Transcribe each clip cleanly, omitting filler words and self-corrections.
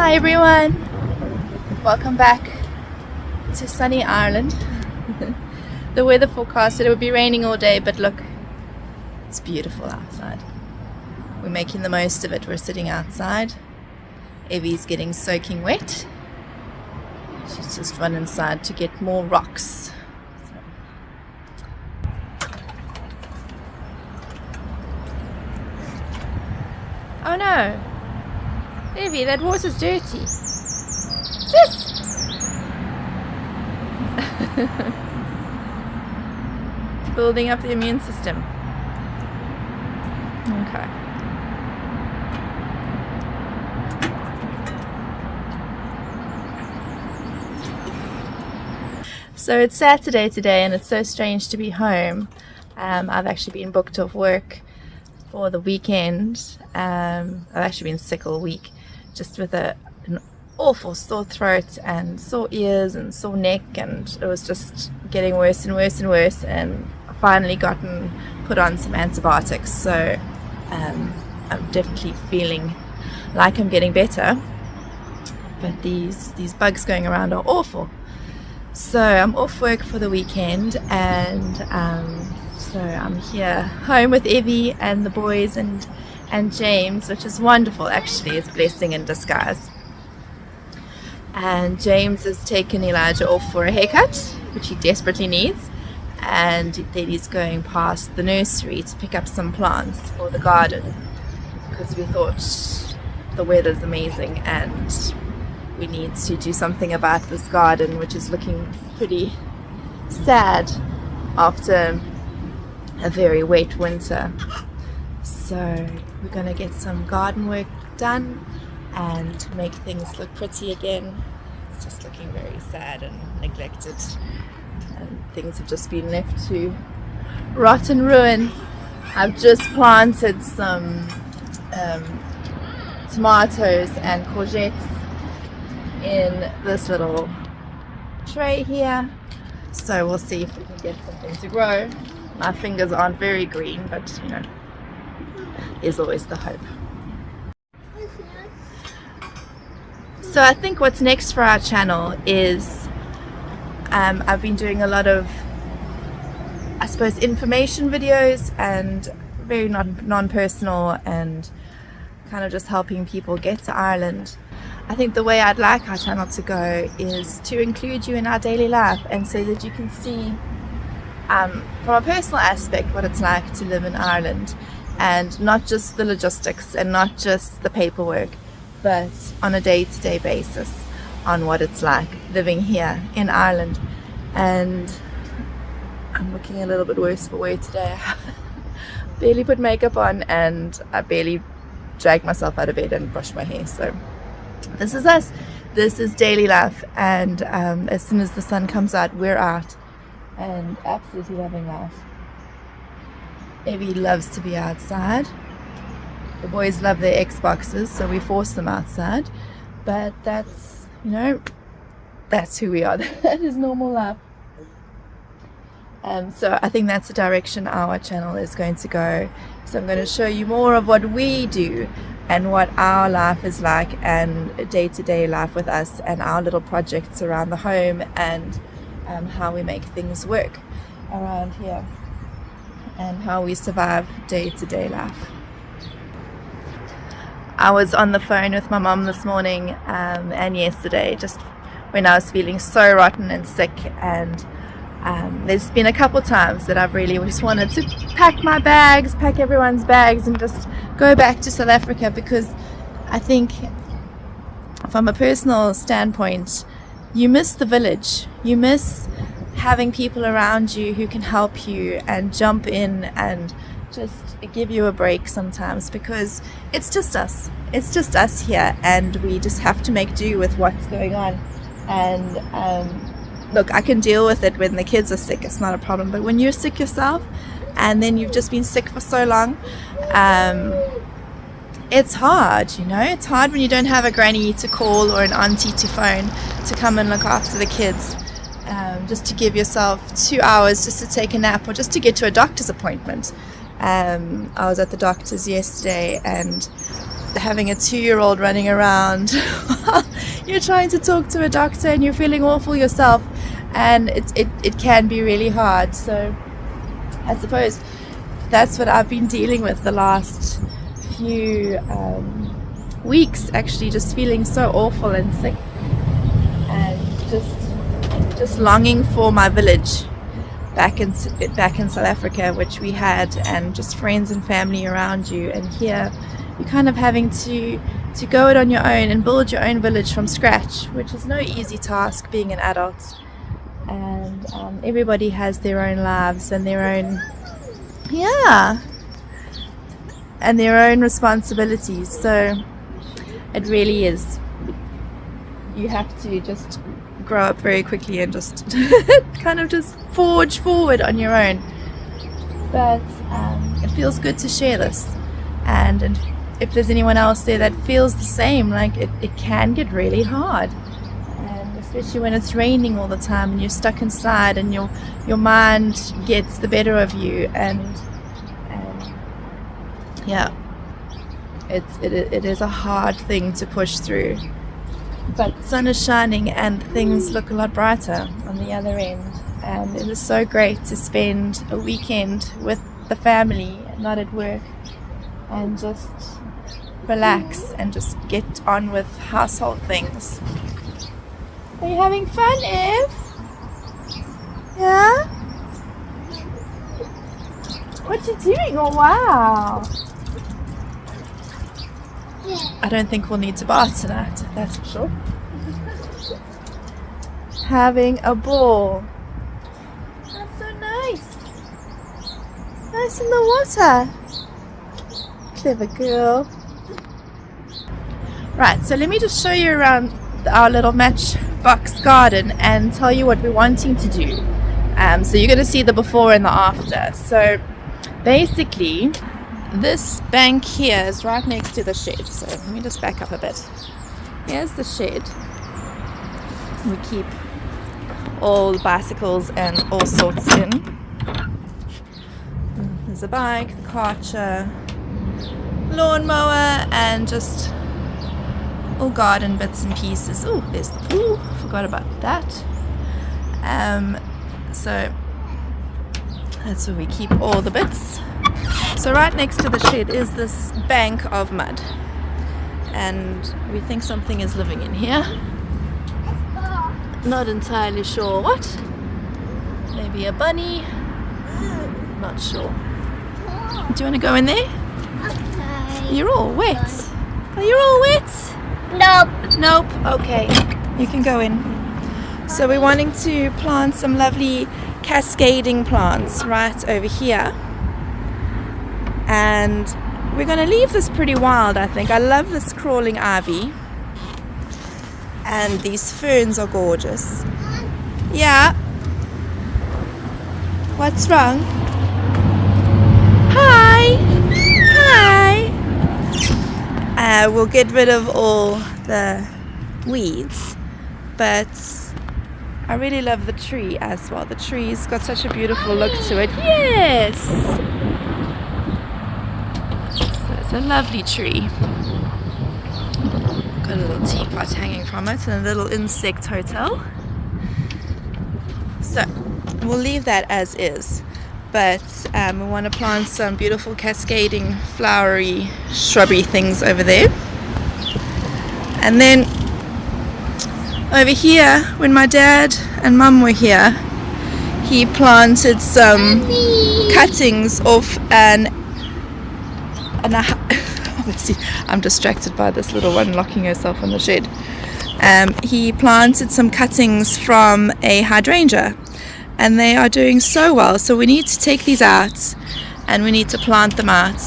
Hi everyone, welcome back to sunny Ireland. The weather forecast said it would be raining all day, but look, it's beautiful outside. We're making the most of it. We're sitting outside. Evie's getting soaking wet. She's just run inside to get more rocks. Oh no, Evie, that water's dirty. Sis! Building up the immune system. Okay. So it's Saturday today and it's so strange to be home. I've actually been booked off work for the weekend. I've actually been sick all week, just with an awful sore throat and sore ears and sore neck, and it was just getting worse and worse and worse, and I finally gotten put on some antibiotics, so I'm definitely feeling like I'm getting better, but these bugs going around are awful. So I'm off work for the weekend, and so I'm here home with Evie and the boys and James, which is wonderful. Actually, it's a blessing in disguise. And James has taken Elijah off for a haircut, which he desperately needs, and then he's going past the nursery to pick up some plants for the garden, because we thought the weather's amazing and we need to do something about this garden, which is looking pretty sad after a very wet winter. So we're going to get some garden work done and make things look pretty again. It's just looking very sad and neglected, and things have just been left to rot and ruin. I've just planted some tomatoes and courgettes in this little tray here, so we'll see if we can get something to grow. My fingers aren't very green, but you know, there's always the hope. So I think what's next for our channel is I've been doing a lot of, I suppose, information videos and very non-personal and kind of just helping people get to Ireland. I think the way I'd like our channel to go is to include you in our daily life, and so that you can see from a personal aspect what it's like to live in Ireland, and not just the logistics and not just the paperwork, but on a day-to-day basis on what it's like living here in Ireland. And I'm looking a little bit worse for wear today. I barely put makeup on and I barely dragged myself out of bed and brushed my hair. So this is us. This is daily life, and as soon as the sun comes out, we're out and absolutely loving life. Evie loves to be outside. The boys love their Xboxes, so we force them outside, but that's, you know, that's who we are. That is normal life. So I think that's the direction our channel is going to go. So I'm going to show you more of what we do and what our life is like, and day-to-day life with us, and our little projects around the home, and how we make things work around here, and how we survive day-to-day life. I was on the phone with my mum this morning and yesterday, just when I was feeling so rotten and sick, and there's been a couple times that I've really just wanted to pack my bags, pack everyone's bags, and just go back to South Africa, because I think from a personal standpoint, you miss the village. You miss having people around you who can help you and jump in and just give you a break sometimes, because it's just us. It's just us here, and we just have to make do with what's going on. And look, I can deal with it when the kids are sick, it's not a problem, but when you're sick yourself and then you've just been sick for so long, it's hard, you know. It's hard when you don't have a granny to call or an auntie to phone to come and look after the kids, just to give yourself 2 hours just to take a nap, or just to get to a doctor's appointment. I was at the doctor's yesterday, and having a 2-year-old running around. You're trying to talk to a doctor and you're feeling awful yourself, and it can be really hard. So I suppose that's what I've been dealing with the last few weeks, actually, just feeling so awful and sick, and just longing for my village back in South Africa, which we had, and just friends and family around you. And here you're kind of having to go it on your own and build your own village from scratch, which is no easy task being an adult. And everybody has their own lives and their own and their own responsibilities. So it really is, you have to just grow up very quickly and just kind of just forge forward on your own. But it feels good to share this, and if there's anyone else there that feels the same, like it can get really hard, and especially when it's raining all the time and you're stuck inside and your mind gets the better of you, and it is a hard thing to push through. But the sun is shining and things look a lot brighter on the other end, and it is so great to spend a weekend with the family, not at work, and just relax and just get on with household things. Are you having fun, Ev? Yeah? What you doing? Oh wow! I don't think we'll need to bath tonight, that's for sure. Having a ball. That's so nice. Nice in the water. Clever girl. Right, so let me just show you around our little matchbox garden and tell you what we're wanting to do. So you're going to see the before and the after. So basically, this bank here is right next to the shed. So let me just back up a bit. Here's the shed. We keep all the bicycles and all sorts in. There's a bike, the karcher, lawnmower, and just all garden bits and pieces. Oh, there's the pool. Forgot about that. So that's where we keep all the bits. So right next to the shed is this bank of mud, and we think something is living in here. Not entirely sure what. Maybe a bunny. Not sure. Do you want to go in there? Okay. You're all wet. Are you all wet? Nope. Okay. You can go in. So we're wanting to plant some lovely cascading plants right over here. And we're going to leave this pretty wild, I think. I love this crawling ivy. And these ferns are gorgeous. Yeah. What's wrong? Hi. We'll get rid of all the weeds, but I really love the tree as well. The tree's got such a beautiful look to it. Yes. So it's a lovely tree. Got a little teapot hanging from it and a little insect hotel. So we'll leave that as is, but we want to plant some beautiful cascading flowery shrubby things over there. And then over here, when my dad and mum were here, he planted some cuttings off obviously I'm distracted by this little one locking herself in the shed. He planted some cuttings from a hydrangea, and they are doing so well. So we need to take these out and we need to plant them out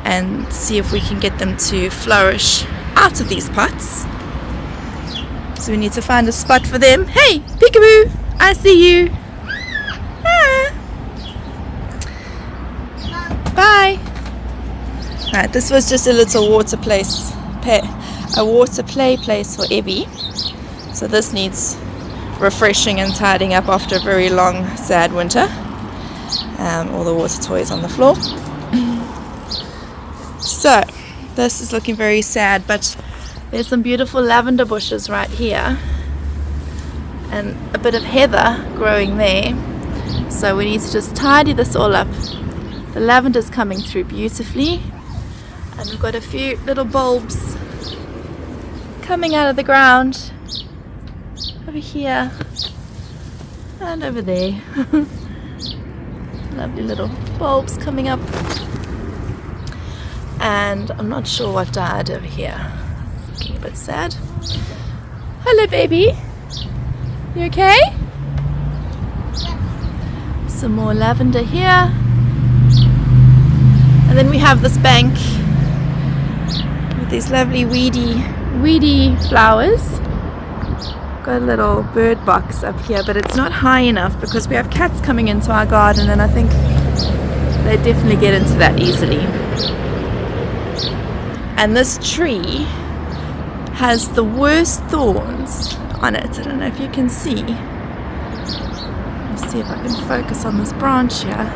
and see if we can get them to flourish out of these pots. So we need to find a spot for them. Hey, peekaboo, I see you. Ah. Bye. Right, this was just a little water play place for Evie. So this needs refreshing and tidying up after a very long, sad winter. All the water toys on the floor. So This is looking very sad, but there's some beautiful lavender bushes right here and a bit of heather growing there. So we need to just tidy this all up. The lavender's coming through beautifully, and we've got a few little bulbs coming out of the ground over here and over there. Lovely little bulbs coming up. And I'm not sure what died over here. It's looking a bit sad. Hello, baby. You okay? Some more lavender here. And then we have this bank with these lovely weedy flowers. Got a little bird box up here, but it's not high enough because we have cats coming into our garden, and I think they definitely get into that easily. And this tree has the worst thorns on it. I don't know if you can see. Let's see if I can focus on this branch here.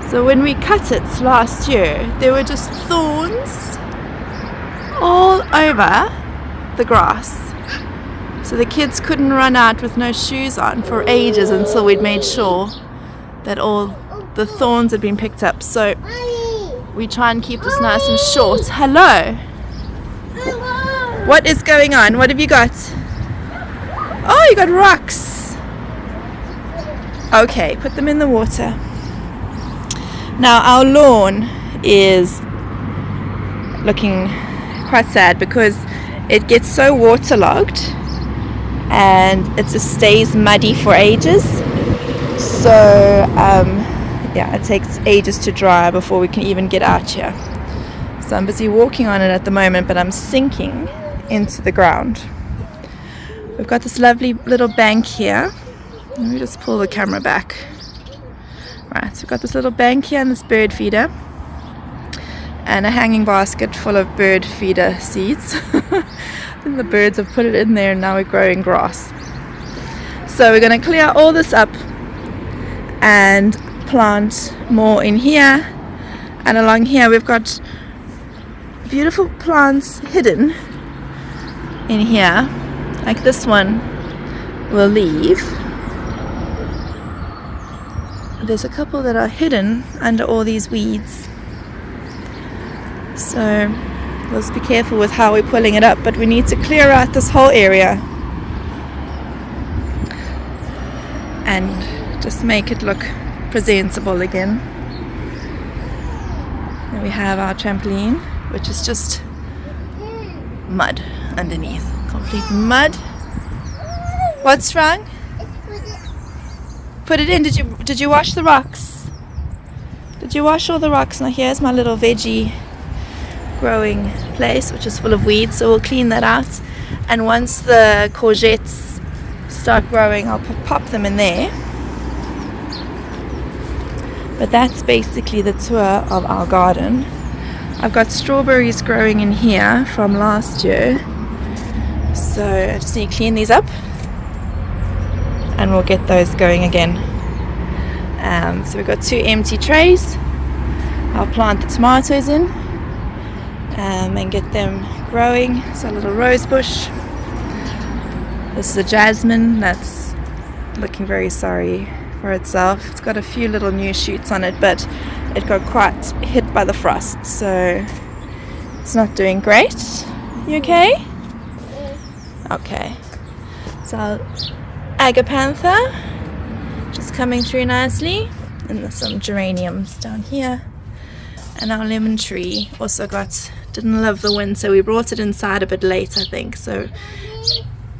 So when we cut it last year, there were just thorns all over the grass. So the kids couldn't run out with no shoes on for ages until we'd made sure that all the thorns had been picked up. So we try and keep this nice and short. Hello. What is going on? What have you got? Oh, you got rocks. Okay, put them in the water. Now our lawn is looking quite sad because it gets so waterlogged and it just stays muddy for ages. So yeah, it takes ages to dry before we can even get out here. So I'm busy walking on it at the moment, but I'm sinking into the ground. We've got this lovely little bank here. Let me just pull the camera back. Right, so we've got this little bank here and this bird feeder and a hanging basket full of bird feeder seeds. I think the birds have put it in there and now we're growing grass. So we're going to clear all this up and plant more in here, and along here we've got beautiful plants hidden in here, like this one we'll leave. There's a couple that are hidden under all these weeds, so let's be careful with how we're pulling it up, but we need to clear out this whole area and just make it look presentable again. Then we have our trampoline, which is just mud underneath, complete mud. What's wrong? Put it in. Did you wash the rocks? Did you wash all the rocks? Now here's my little veggie growing place, which is full of weeds, so we'll clean that out, and once the courgettes start growing I'll pop them in there. But that's basically the tour of our garden. I've got strawberries growing in here from last year, so I just need to clean these up and we'll get those going again. So we've got 2 empty trays. I'll plant the tomatoes in and get them growing. It's a little rose bush. This is a jasmine that's looking very sorry for itself. It's got a few little new shoots on it, but it got quite hit by the frost, so it's not doing great. You okay? Okay. So agapantha just coming through nicely, and there's some geraniums down here, and our lemon tree also didn't love the wind, so we brought it inside a bit late, I think, so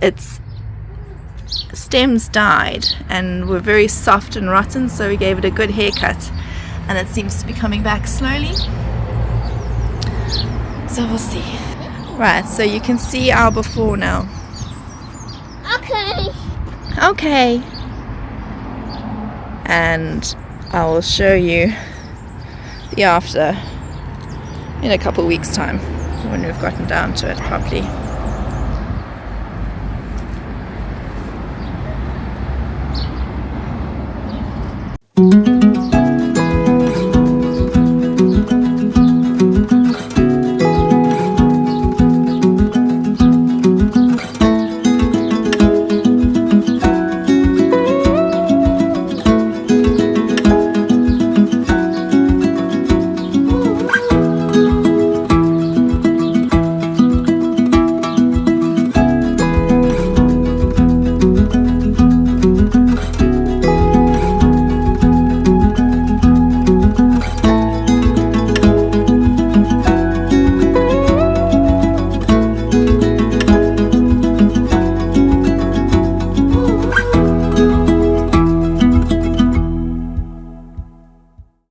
its stems died and were very soft and rotten, so we gave it a good haircut and it seems to be coming back slowly, so we'll see. Right, so you can see our before now. Okay. And I will show you the after in a couple weeks time when we've gotten down to it properly.